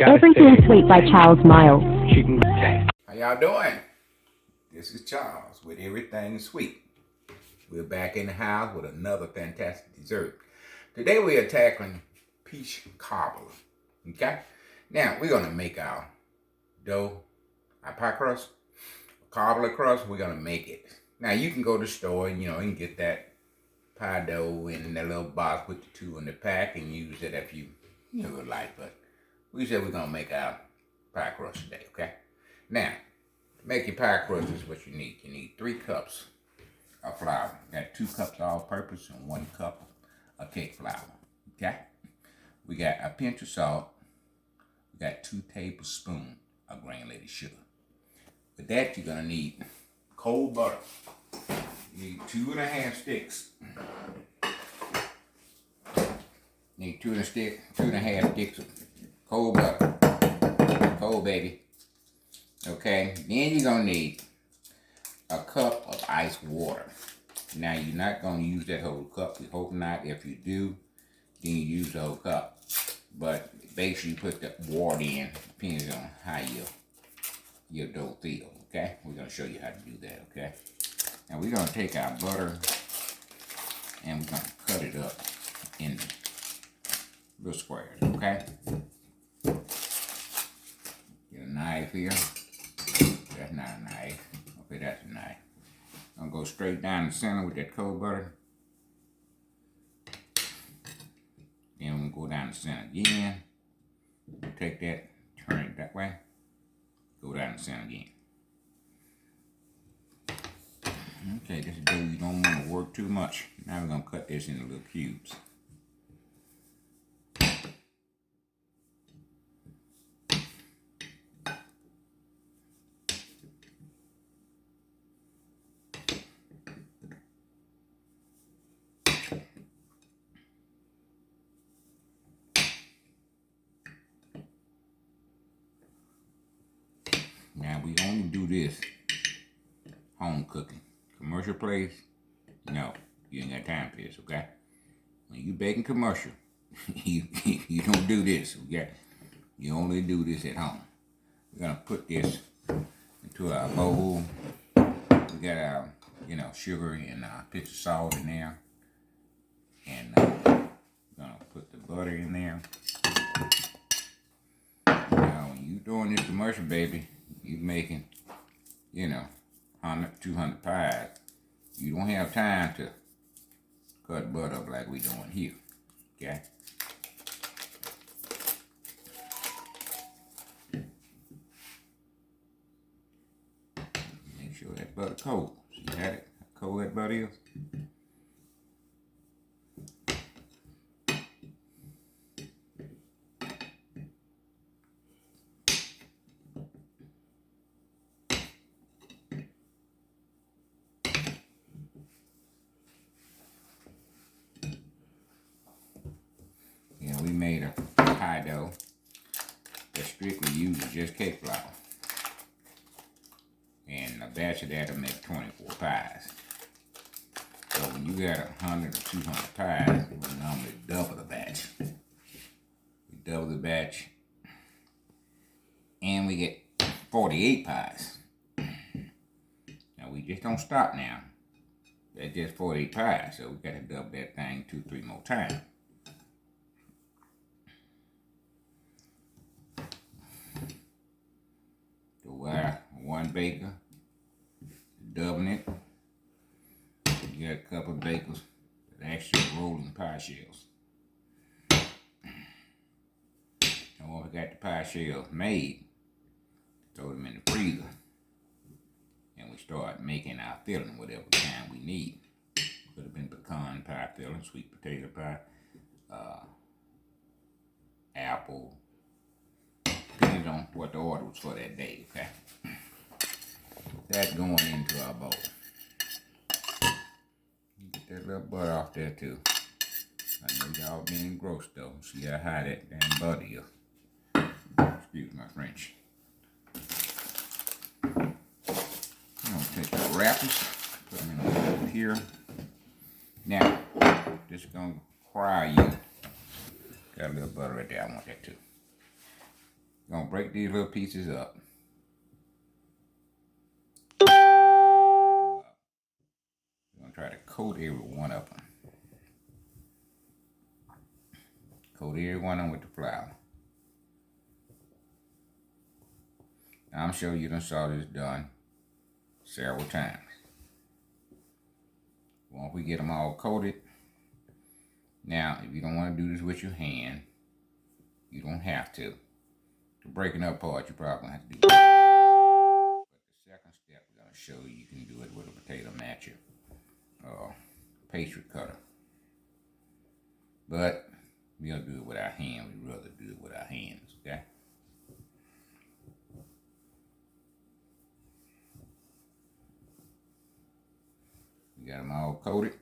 Everything Sweet by Charles Miles. How y'all doing? This is Charles with Everything Sweet. We're back in the house with another fantastic dessert. Today we are tackling peach cobbler. Okay? Now we're gonna make our dough, our pie crust, cobbler crust. We're gonna make it. Now you can go to the store and you can get that pie dough in that little box with the two in the pack and use it if you would like. But we said we're gonna make our pie crust today. Okay? Now, to make your pie crust, this is what you need. You need 3 cups of flour. You got 2 cups all-purpose and 1 cup of cake flour. Okay? We got a pinch of salt. We got 2 tablespoons of granulated sugar. With that, you're gonna need cold butter. You need 2.5 sticks. You need 2.5 sticks of cold butter. Cold, baby. Okay, then you're gonna need a cup of ice water. Now you're not gonna use that whole cup. We hope not. If you do, then you use the whole cup. But make sure you put the water in, depending on how your dough feels. Okay, we're gonna show you how to do that. Okay, now we're gonna take our butter and we're gonna cut it up in little squares. Okay, get a knife here. That's not a knife. Okay, that's a knife. I'm gonna go straight down the center with that cold butter. Then we're gonna go down the center again. Take that, turn it that way. Go down the center again. Okay, this dough you don't want to work too much. Now we're gonna cut this into little cubes. Now we only do this home cooking. Commercial place, no, you ain't got time for this, okay? When you baking commercial, you don't do this, okay? You only do this at home. We're gonna put this into our bowl. We got our, sugar and a pinch of salt in there. And we're gonna put the butter in there. Now when you doing this commercial, baby, you making, 100, 200 pies. You don't have time to cut butter up like we doing here, okay? Make sure that butter cold. See how cold that butter is? We made a pie dough that strictly uses just cake flour. And a batch of that will make 24 pies. So when you got 100 or 200 pies, we normally double the batch. We double the batch and we get 48 pies. Now we just don't stop now. That's just 48 pies, so we got to double that thing 2-3 more times. One baker, doubling it. You got a couple of bakers that actually rolling pie shells. And when we got the pie shells made, throw them in the freezer, and we start making our filling whatever kind we need. Could have been pecan pie filling, sweet potato pie, apple. Depends on what the order was for that day, okay? That's going into our bowl. Get that little butter off there too. I know y'all being gross though. See how high that damn butter is. Excuse my French. I'm gonna take the wrappers, put them in the bowl here. Now, this is gonna require you. Got a little butter right there, I want that too. Gonna break these little pieces up. We're gonna try to coat every one of them. Coat every one of them with the flour. Now, I'm sure you done saw this done several times. Once we get them all coated, now if you don't want to do this with your hand, you don't have to. The breaking up part, you probably have to do that. But the second step, we're going to show you can do it with a potato masher or pastry cutter. But we'll do it with our hand. We'd rather do it with our hands, okay? We got them all coated.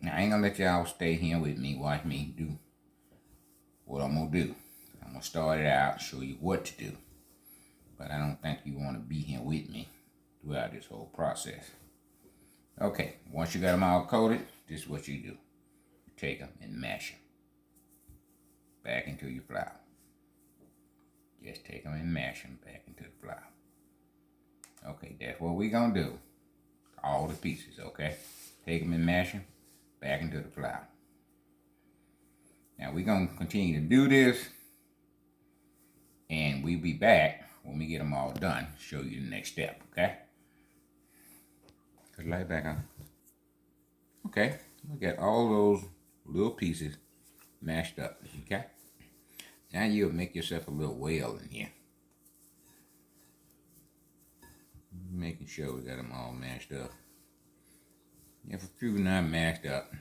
Now, I ain't gonna let y'all stay here with me, watch me do what I'm gonna do. I'm gonna start it out, show you what to do. But I don't think you wanna be here with me throughout this whole process. Okay, once you got them all coated, this is what you do. You take them and mash them back into your flour. Just take them and mash them back into the flour. Okay, that's what we're gonna do. All the pieces, okay? Take them and mash them back into the flour. Now we're gonna continue to do this, and we'll be back when we get them all done. Show you the next step, okay? Put the light back on. Okay, we got all those little pieces mashed up, okay? Now you'll make yourself a little well in here. Making sure we got them all mashed up. If a few not mashed up,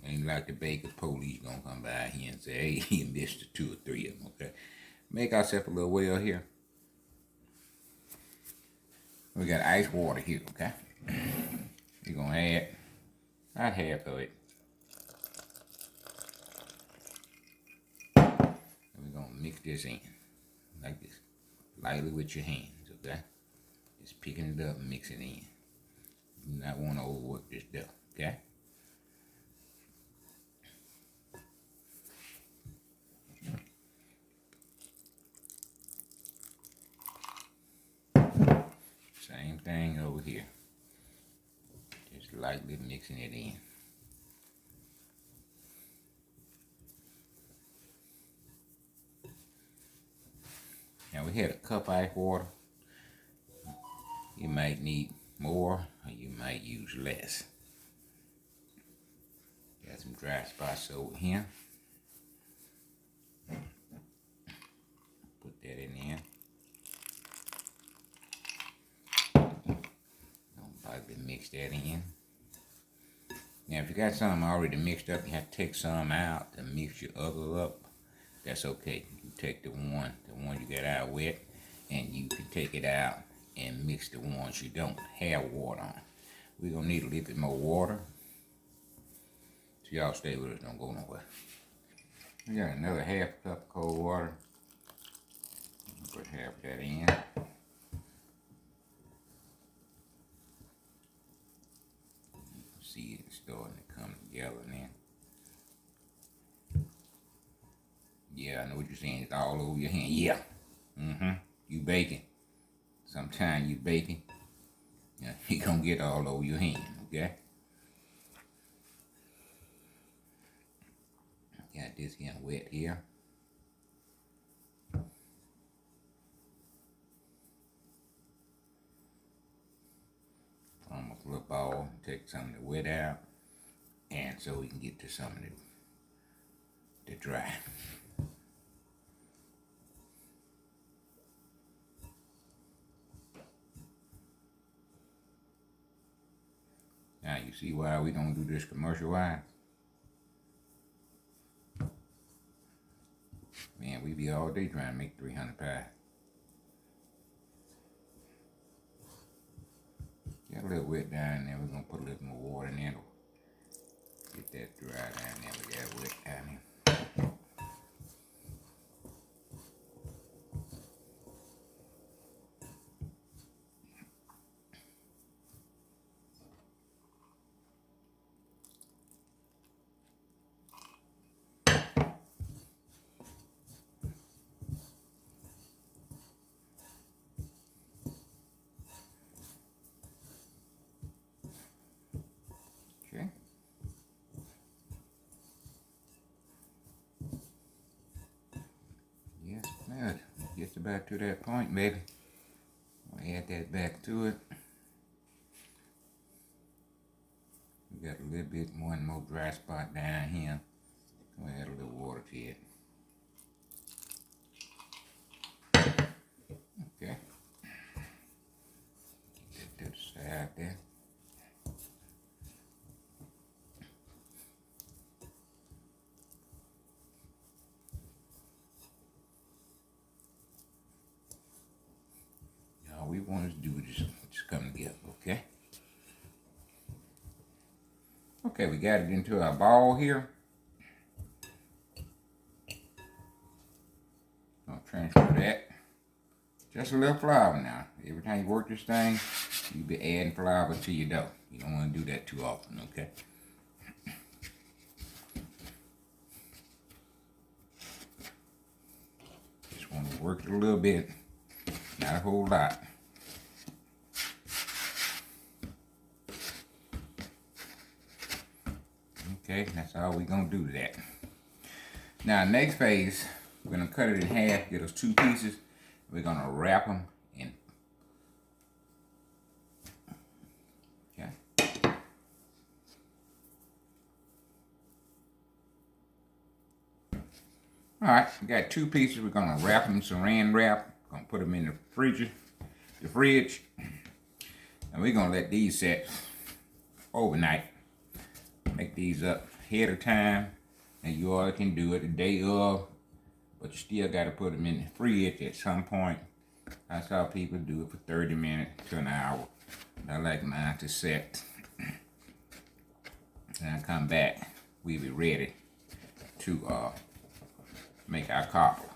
ain't like the baker police gonna come by here and say, hey, you missed the 2 or 3 of them, okay? Make ourselves a little well here. We got ice water here, okay? You're gonna add about half of it. And we're gonna mix this in, like this, lightly with your hands, okay? Just picking it up and mix it in. You do not want to overwork this dough, okay? Same thing over here. Just lightly mixing it in. Now we had a cup of ice water. You might need more, or you might use less. Got some dry spots over here. Put that in there. Don't lightly mix that in. Now if you got some already mixed up, you have to take some out to mix your other up. That's okay. You take the one you got out wet, and you can take it out and mix the ones you don't have water on. We're gonna need a little bit more water. So y'all stay with us, don't go nowhere. We got another half cup of cold water. Put half of that in. See it starting to come together now. Yeah, I know what you're saying. It's all over your hand. Yeah. You baking. Sometimes you baking. Yeah, you're gonna get all over your hand, okay? Got this getting wet here. Almost a little ball. Take some of the wet out, and so we can get to some of the dry. Now you see why we don't do this commercial wise? Man, we be all day trying to make 300 pies. Got a little wet down there. We're gonna put a little more water in there. Get that dry down there. We got wet down there. Just about to that point, baby. I'll add that back to it. We got a little bit, one more dry spot down here. We'll add a little water to it. Okay. Get that to the side there. All we want to do is just come together, okay? Okay, we got it into our ball here. I'll transfer that. Just a little flour now. Every time you work this thing, you be adding flour to your dough. You don't want to do that too often, okay? Just want to work it a little bit, not a whole lot. Okay, that's all we're going to do to that. Now, next phase, we're going to cut it in half, get us 2 pieces. We're going to wrap them in. Okay. All right, we got 2 pieces. We're going to wrap them in saran wrap. Going to put them in the fridge. And we're going to let these set overnight. Make these up ahead of time. And you all can do it the day of. But you still got to put them in the fridge at some point. I saw people do it for 30 minutes to an hour. I like mine to set. And I come back, we'll be ready to make our cobbler.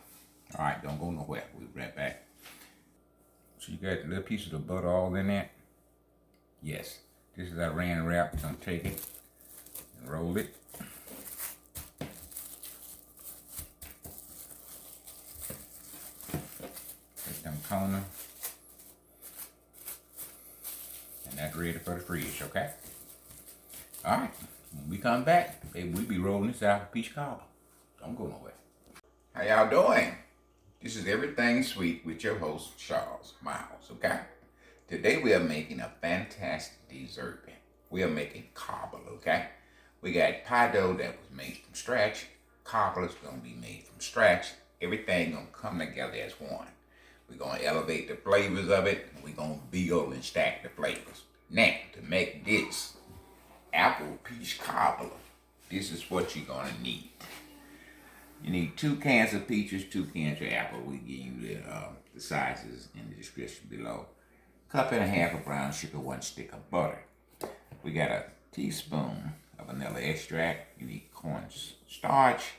All right, don't go nowhere. We'll be right back. So you got little pieces of butter all in that? Yes. This is our saran wrap. We're going to take it and roll it. Corner, and that's ready for the fridge, okay? All right, when we come back, baby, we'll be rolling this out for peach cobbler. Don't go nowhere. How y'all doing? This is Everything Sweet with your host, Charles Miles, okay? Today we are making a fantastic dessert. We are making cobbler, okay? We got pie dough that was made from scratch. Cobbler's gonna be made from scratch. Everything gonna come together as one. We're going to elevate the flavors of it. We're going to build and stack the flavors. Now, to make this apple peach cobbler, this is what you're going to need. You need 2 cans of peaches, 2 cans of apple. We give you the sizes in the description below. 1.5 cups of brown sugar, 1 stick of butter. We got a teaspoon of vanilla extract. You need cornstarch,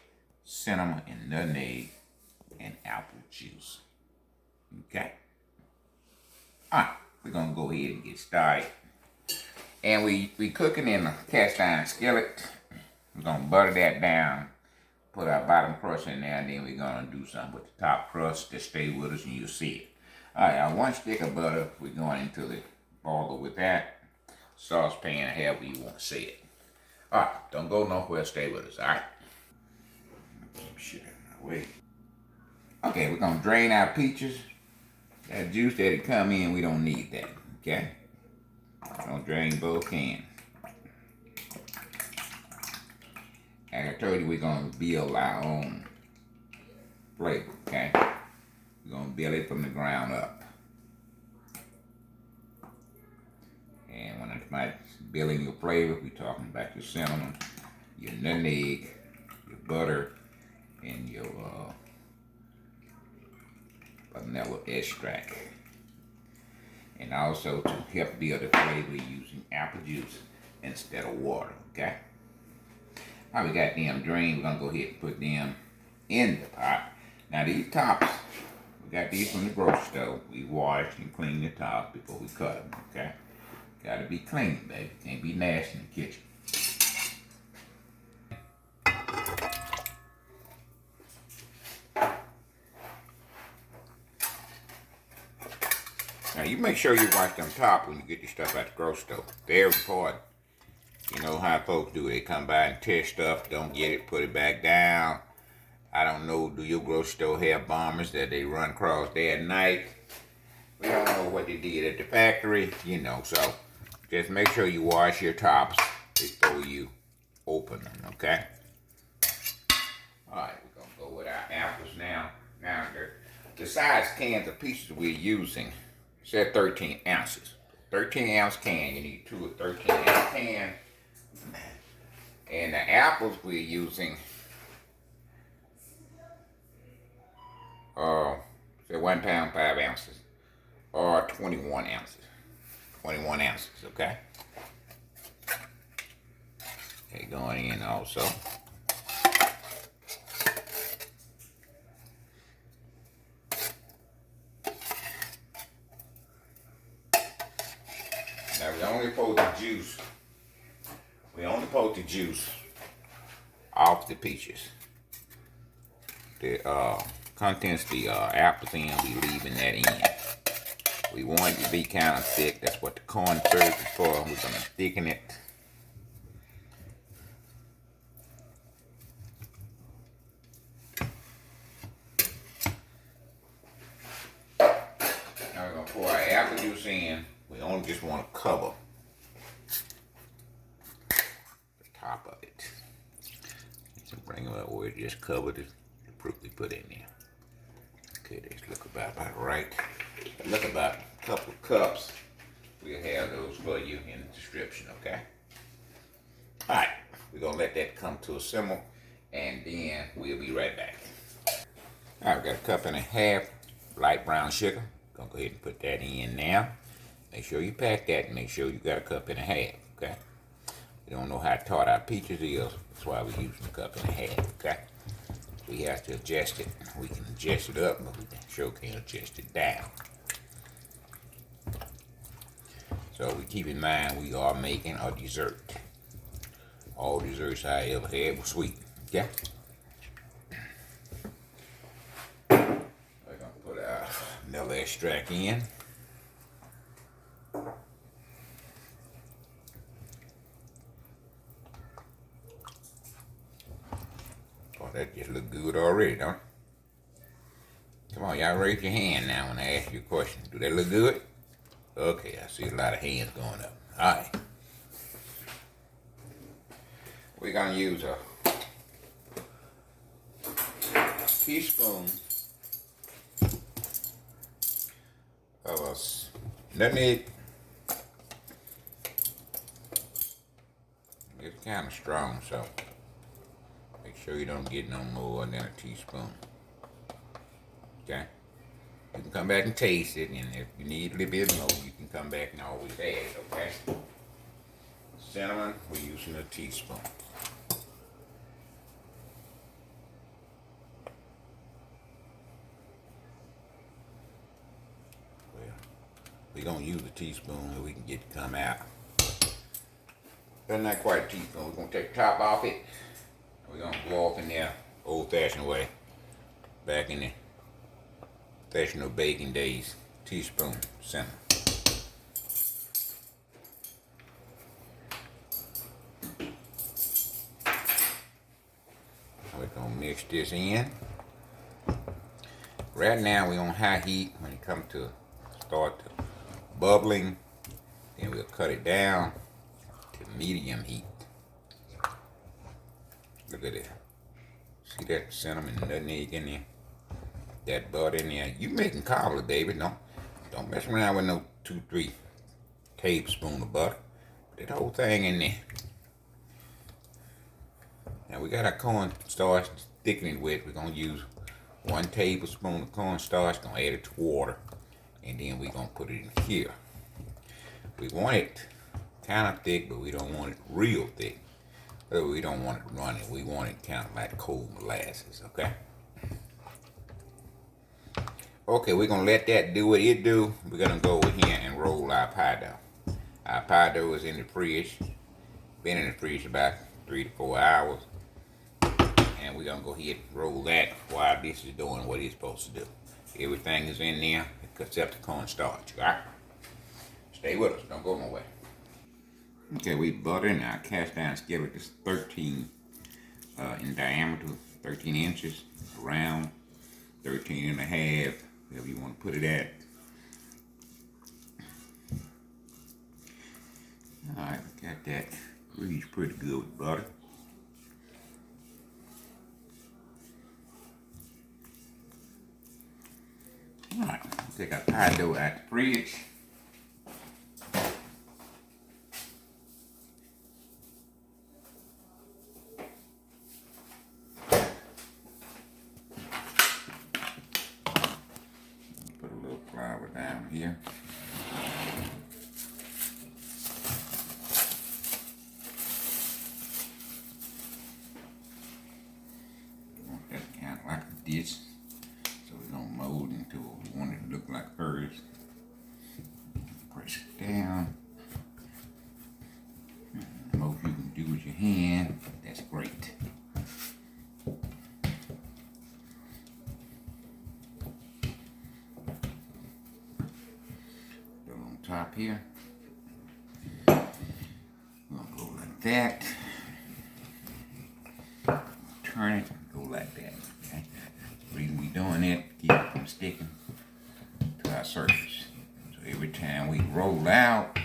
cinnamon, and nutmeg, and apple juice. Okay. All right, we're gonna go ahead and get started. And we cooking in a cast iron skillet. We're gonna butter that down, put our bottom crust in there, and then we're gonna do something with the top crust. Just stay with us and you'll see it. All right, our 1 stick of butter, we're going into the boiler with that. Saucepan, however you want to say it. All right, don't go nowhere, stay with us, all right? Keep shit out of my way. Okay, we're gonna drain our peaches. That juice that it come in, we don't need that, okay? Don't drain both cans. As I told you, we're going to build our own flavor, okay? We're going to build it from the ground up. And when I'm talking about building your flavor, we're talking about your cinnamon, your nutmeg, your butter, and your vanilla extract. And also to help build the flavor using apple juice instead of water, okay? All right, we got them drained. We're gonna go ahead and put them in the pot. Now these tops, we got these from the grocery store. We washed and cleaned the tops before we cut them, okay? Gotta be clean, baby. Can't be nasty in the kitchen. Now you make sure you wash them top when you get your stuff at the grocery store. Very important. You know how folks do. They come by and test stuff, don't get it, put it back down. I don't know, do your grocery store have bombers that they run across there at night? We don't know what they did at the factory, you know, so just make sure you wash your tops before you open them, okay? Alright, we're going to go with our apples now. Now, the size cans of peaches we're using said 13 ounces. 13 ounce can, you need 2 of 13 ounce can. And the apples we're using, say 1 pound, 5 ounces, or 21 ounces. 21 ounces, okay? Okay, going in also. Now we only pull the juice. We only pull the juice off the peaches. The contents, the apples in, we leaving that in. We want it to be kind of thick. That's what the cornstarch is for. We're going to thicken it. Now we're going to pour our apple juice in. We only just want to cover the top of it. So bring it up where it just covered it. The fruit we put in there. Okay, this look about right. Look about a couple of cups. We'll have those for you in the description, okay? Alright, we're going to let that come to a simmer, and then we'll be right back. Alright, we got a cup and a half light brown sugar. Gonna go ahead and put that in now. Make sure you pack that and make sure you got a cup and a half, okay? We don't know how tart our peaches is, that's why we're using a cup and a half, okay? We have to adjust it. We can adjust it up, but we sure can't adjust it down. So we keep in mind we are making a dessert. All desserts I ever had were sweet, okay? We're gonna put our vanilla extract in. Oh, that just look good already, don't it? Come on, y'all raise your hand now when I ask you a question. Do that look good? Okay, I see a lot of hands going up. All right. We're going to use a teaspoon of nutmeg. It's kind of strong, so make sure you don't get no more than a teaspoon. Okay? You can come back and taste it, and if you need a little bit more, you can come back and always add it, okay? Cinnamon, we're using a teaspoon. Well, we're going to use a teaspoon so we can get it to come out. But not quite a teaspoon. We're going to take the top off it. We're going to go off in there old-fashioned way. Back in the traditional baking days. Teaspoon cinnamon. We're going to mix this in. Right now we're on high heat. When it comes to start to bubbling, then we'll cut it down to medium heat. Look at that. See that cinnamon and nutmeg in there? That butter in there. You making cobbler, baby. Don't mess around with no 2-3 tablespoons of butter. Put that whole thing in there. Now we got our cornstarch thickening with. We're gonna use 1 tablespoon of cornstarch. Gonna add it to water, and then we're gonna put it in here. We want it kind of thick, but we don't want it real thick. We don't want it runny. We want it kind of like cold molasses. Okay. Okay, we're going to let that do what it do. We're going to go over here and roll our pie dough. Our pie dough is in the fridge. Been in the fridge about 3 to 4 hours. And we're going to go ahead and roll that while this is doing what it's supposed to do. Everything is in there except the cornstarch, right? Stay with us. Don't go nowhere. Okay, we butter in our cast iron skillet. It's 13 in diameter, 13 inches. around 13 and a half, wherever you want to put it at. Alright, got that greased pretty good with butter. Alright, take our pie dough out the fridge. Put a little flour down here. Want that kind of like a dish, so we don't mold into what we want it to look like first. Press it down. The most you can do with your hand, that's great. On top here, we're gonna go like that, turn it, go like that, okay? The reason we doing it, keep it from sticking to our surface. So every time we roll out,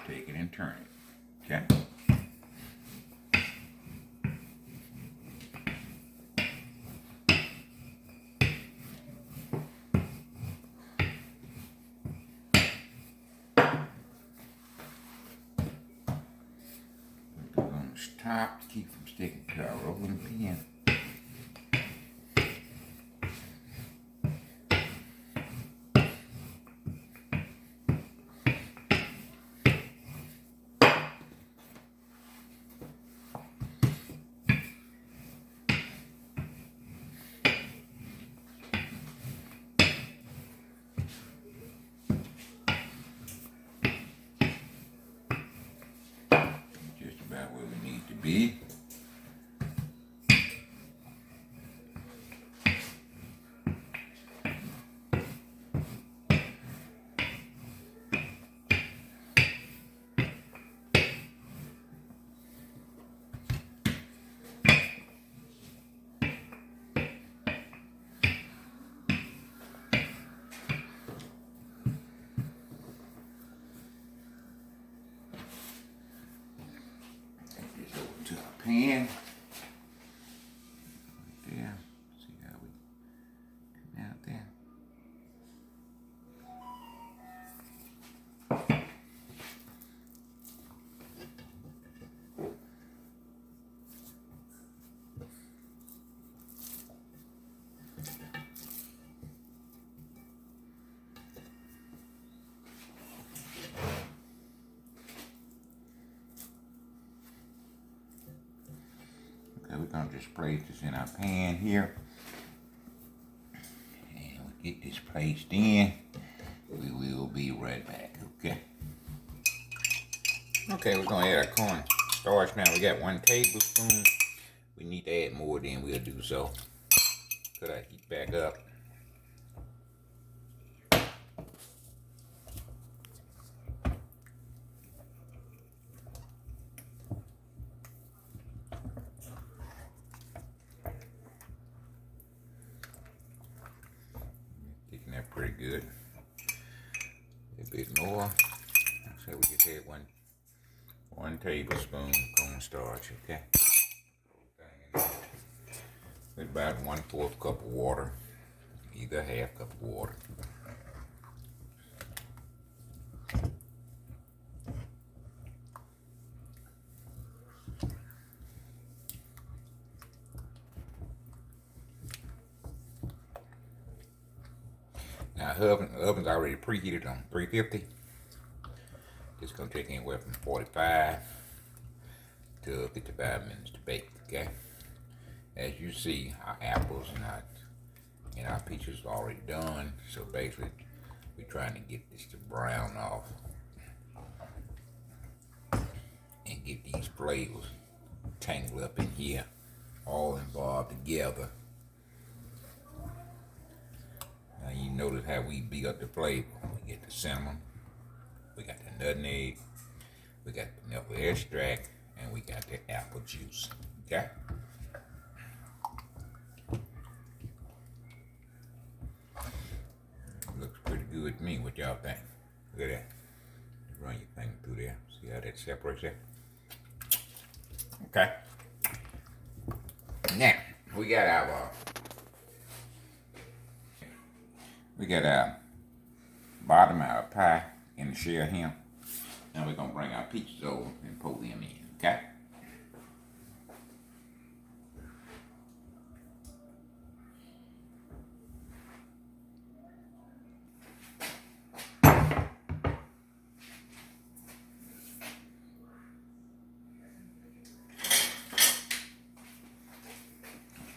take it and turn it, okay? Top to keep from sticking to our rolling pin. Just about where we need to be. To our pan. There. See how we come out there. We're going to just place this in our pan here. And we get this placed in. We will be right back, okay? Okay, we're going to add our cornstarch now. We got 1 tablespoon. We need to add more, then we'll do so. Put our heat back up. That pretty good. A bit more. So we just add one tablespoon cornstarch, okay? With about 1/4 cup of water, either 1/2 cup of water. Now, oven's already preheated on 350. It's going to take anywhere from 45 to 55 minutes to bake, okay? As you see, our apples and our peaches are already done. So basically, we're trying to get this to brown off and get these flavors tangled up in here, all involved together. Now you notice how we beat up the flavor. We get the cinnamon, we got the nutmeg, we got the vanilla extract, And we got the apple juice. Okay? Looks pretty good to me. What y'all think? Look at that. Run your thing through there. See how that separates there? Okay. Now, we got our bottom of our pie in the shell here. Now we're gonna bring our peaches over and pour them in, okay?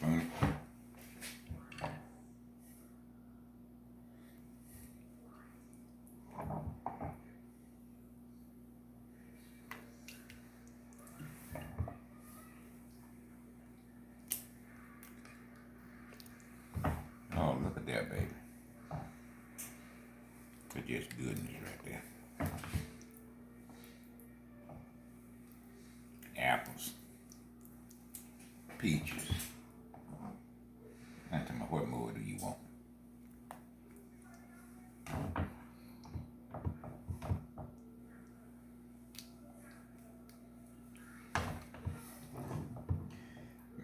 Spoon. Oh, look at that, baby. It's just goodness right there. Apples. Peaches. Now tell me, what more do you want?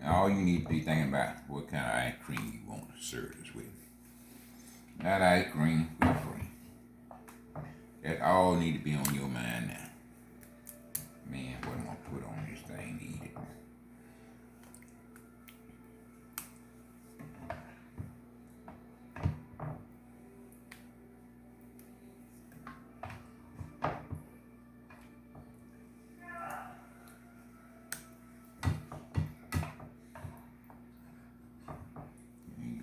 All you need to be thinking about what kind of ice cream you want to serve this with. That ice cream, whipped cream. That all need to be on your mind now. Man, what am I gonna put on this thing to eat it?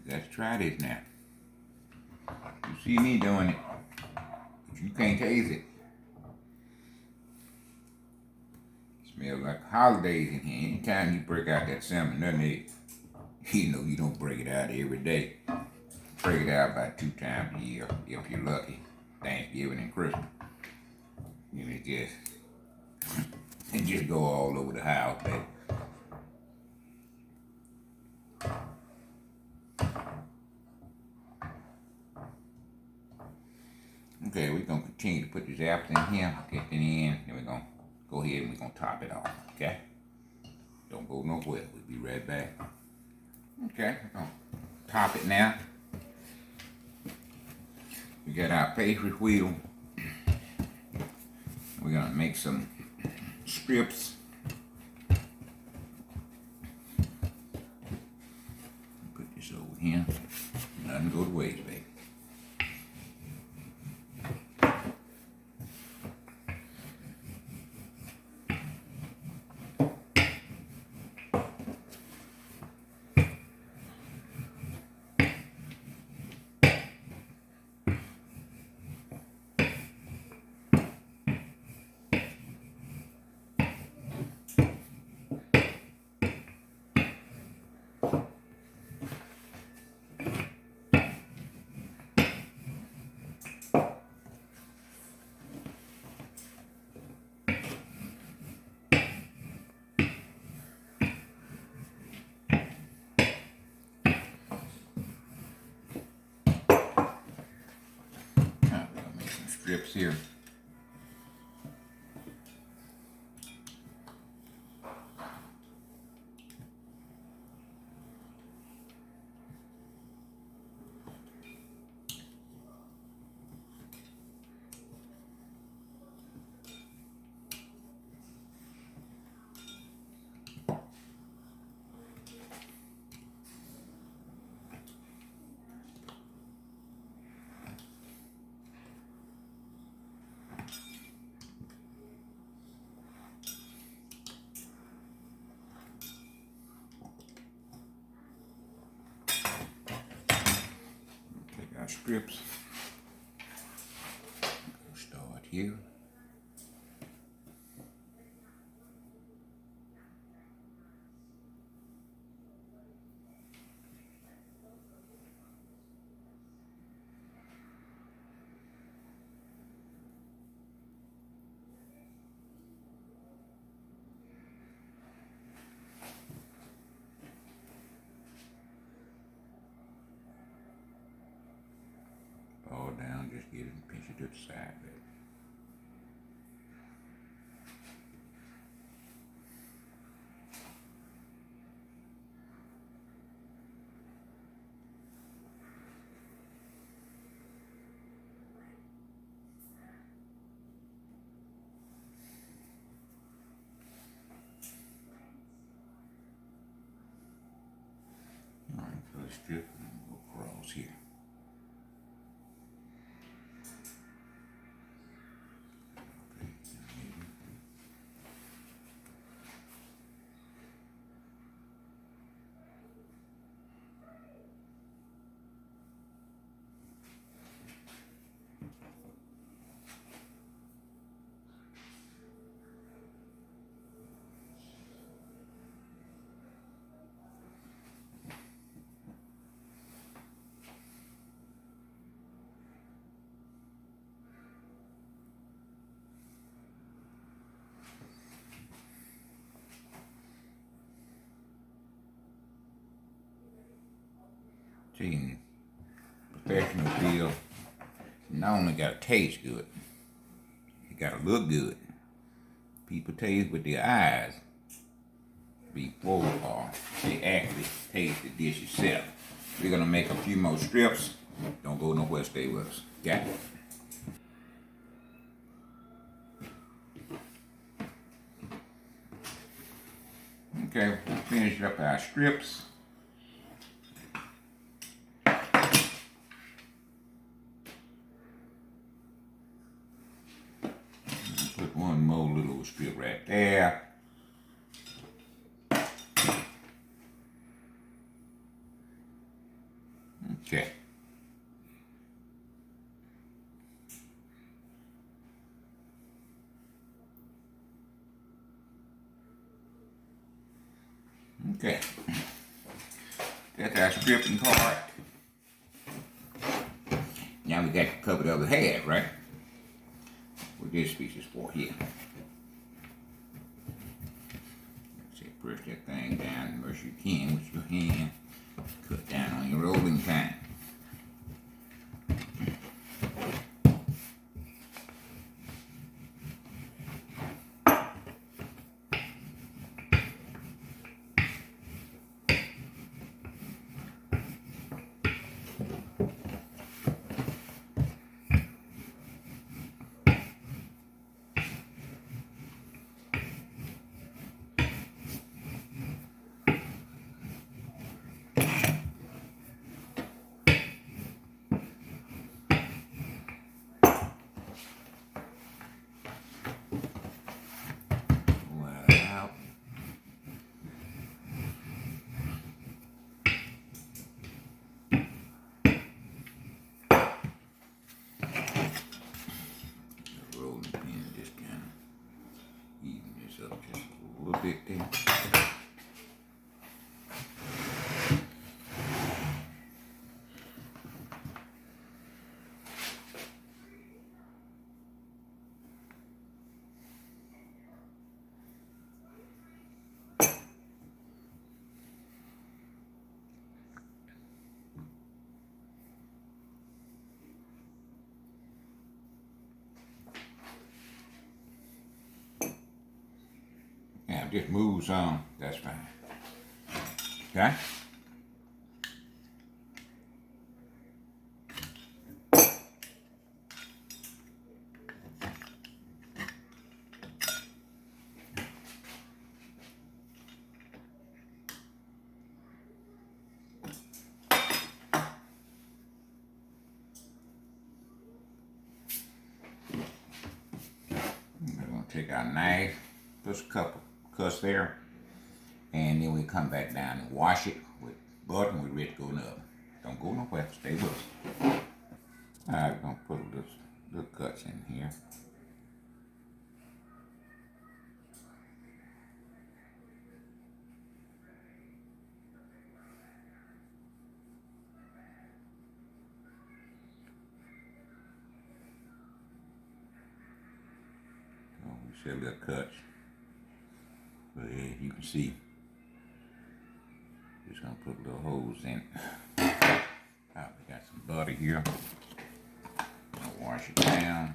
Let's try this now. You see me doing it, but you can't taste it. Smells like holidays in here. Anytime you break out that salmon nutmeg, you know you don't break it out every day. Break it out about 2 times a year if you're lucky. Thanksgiving and Christmas. You know, it just go all over the house, baby. Okay, we're gonna continue to put these apples in here, get it in, then we're gonna go ahead and we're gonna top it off, okay? Don't go nowhere, we'll be right back. Okay, we're gonna top it now. We got our pastry wheel. We're gonna make some strips. Put this over here. Nothing go to waste, baby. Strips here. Strips. Start here. it to the side, baby. All right, cut a strip and go across here. See, professional feel not only gotta taste good, it gotta look good. People taste with their eyes before they actually taste the dish itself. We're gonna make a few more strips. Don't go nowhere, stay with us. Got it? Okay, we finished up our strips. Put one more little strip right there. Okay. Okay. That's our stripping part. Now we got to cover the other half, right? What this piece is for here. So press that thing down as much as you can with your hand. Cut down on your rolling pin. Bit there. Yeah, just moves on. That's fine. Okay? We're going to take our knife, put a couple cuts there, and then we come back down and wash it with butter, and we're ready to go in the oven. Don't go nowhere, stay with us. Alright, we're going to put little cuts in here. So we see little cuts. But as you can see, just gonna put little holes in. Alright, we got some butter here. Wash it down.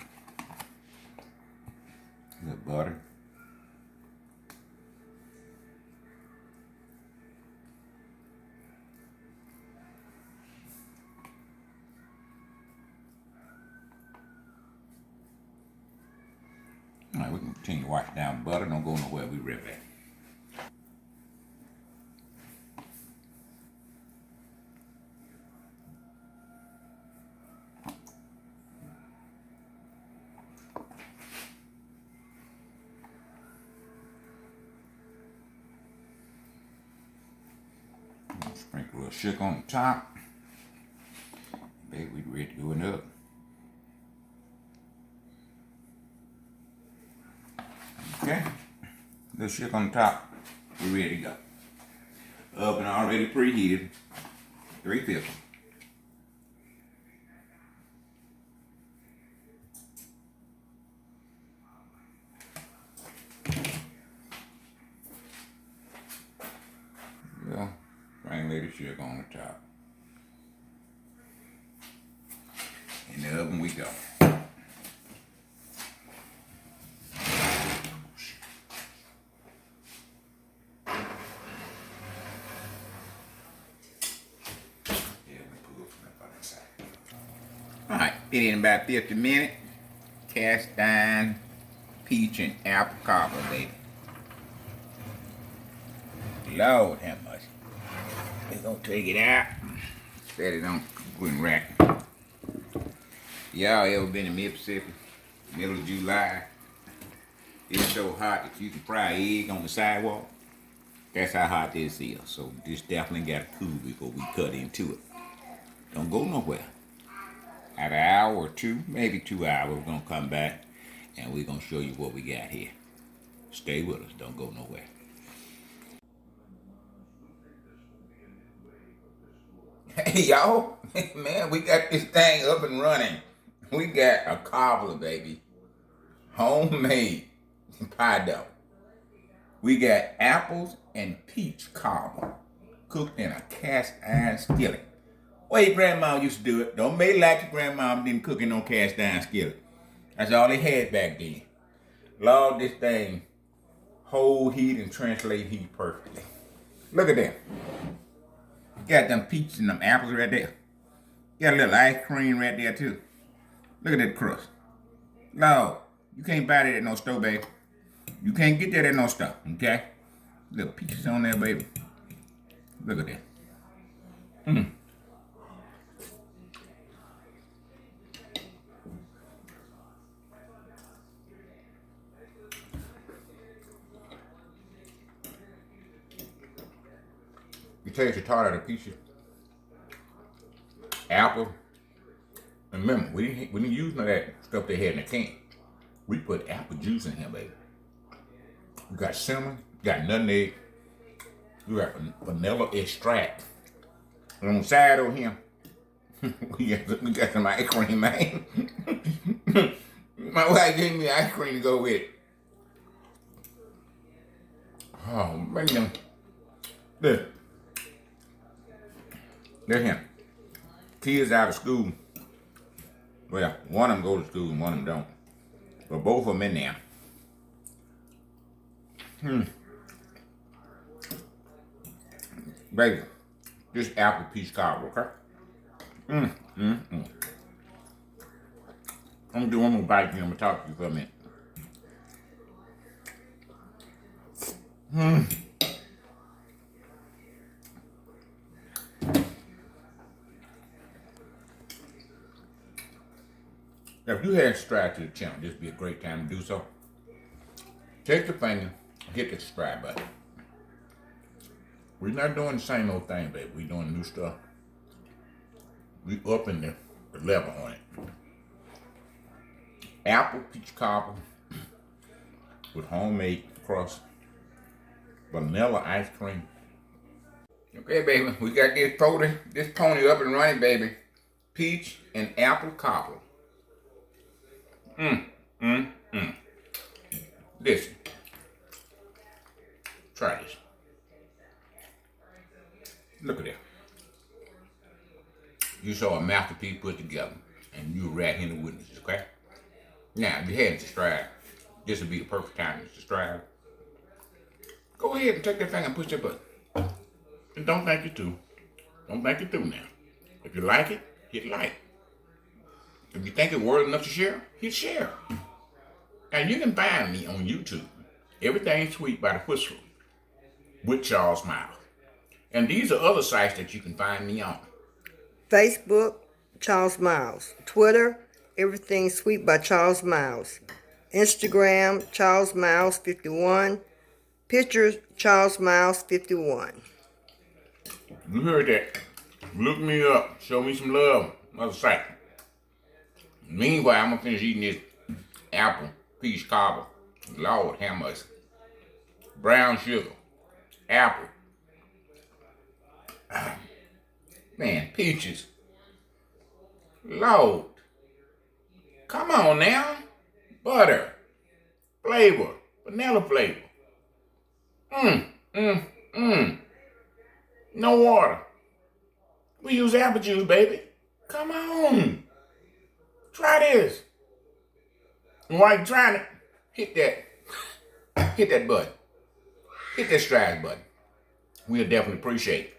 A little butter. All right, we can continue to wash down butter. Don't go nowhere. We right back. Sprinkle a little sugar on the top. Baby, we ready to go in the oven. Okay, little sugar on the top. We're ready to go. Oven already preheated. 350. Yeah, granulated sugar on the top. In the oven we go. Alright, been in about 50 minutes. Cast iron peach and apple cobbler, baby. Lord have mercy. We're gonna take it out. Set it on wooden rack. Y'all ever been in Mississippi? Middle of July. It's so hot that you can fry an egg on the sidewalk. That's how hot this is. So this definitely got to cool before we cut into it. Don't go nowhere. At an hour or two, maybe 2 hours, we're going to come back and we're going to show you what we got here. Stay with us. Don't go nowhere. Hey, y'all. Man, we got this thing up and running. We got a cobbler, baby. Homemade pie dough. We got apples and peach cobbler cooked in a cast iron skillet. Way grandma used to do it. Don't make like your grandma didn't cook in no cast iron skillet. That's all they had back then. Lord, this thing hold heat and translate heat perfectly. Look at that. Got them peaches and them apples right there. Got a little ice cream right there too. Look at that crust. Lord, you can't buy that at no store, baby. You can't get that at no store, okay? Little peaches on there, baby. Look at that. You taste the tart of the peaches, apple. And remember, we didn't use none of that stuff they had in the can. We put apple juice in here, baby. We got cinnamon, got nutmeg, we got vanilla extract. And on the side over here, we got some ice cream, man. My wife gave me ice cream to go with it. Oh, man. Look. Look him. Kids out of school. Well, one of them go to school and one of them don't. But both of them in there. Baby, this apple peach cobbler, okay? I'm gonna do one more bite here. I'm gonna talk to you for a minute. Now, if you hadn't subscribed to the channel, this would be a great time to do so. Take the finger, hit the subscribe button. We're not doing the same old thing, baby. We're doing new stuff. We upping the level on it. Apple peach cobbler with homemade crust, vanilla ice cream. Okay, baby, we got this pony up and running, baby. Peach and apple cobbler. Listen. Try this. Look at that. You saw a masterpiece put together. and you're rat-handed witnesses, okay? Now, if you hadn't subscribed, this would be the perfect time to subscribe. Go ahead and take that thing and push that button. And don't think you're through. Don't think you're through now. If you like it, hit like. If you think it's worth enough to share, hit share. And you can find me on YouTube. Everything Sweet by the Whistle with Charles Miles. And these are other sites that you can find me on. Facebook, Charles Miles. Twitter, Everything Sweet by Charles Miles. Instagram, Charles Miles 51. Pictures, Charles Miles 51. You heard that. Look me up. Show me some love. Another site. Meanwhile, I'm going to finish eating this apple peach cobbler. Lord have mercy. Brown sugar. Apple. Man, peaches. Lord. Come on now. Butter. Flavor. Vanilla flavor. No water. We use apple juice, baby. Come on. Try this. And while you're trying it, hit that button. Hit that subscribe button. We'll definitely appreciate it.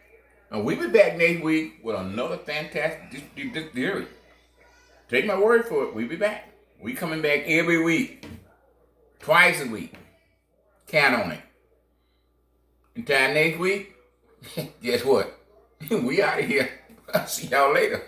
And we'll be back next week with another fantastic theory. Take my word for it. We'll be back. We coming back every week. Twice a week. Count on it. Until next week, guess what? We out of here. I'll see y'all later.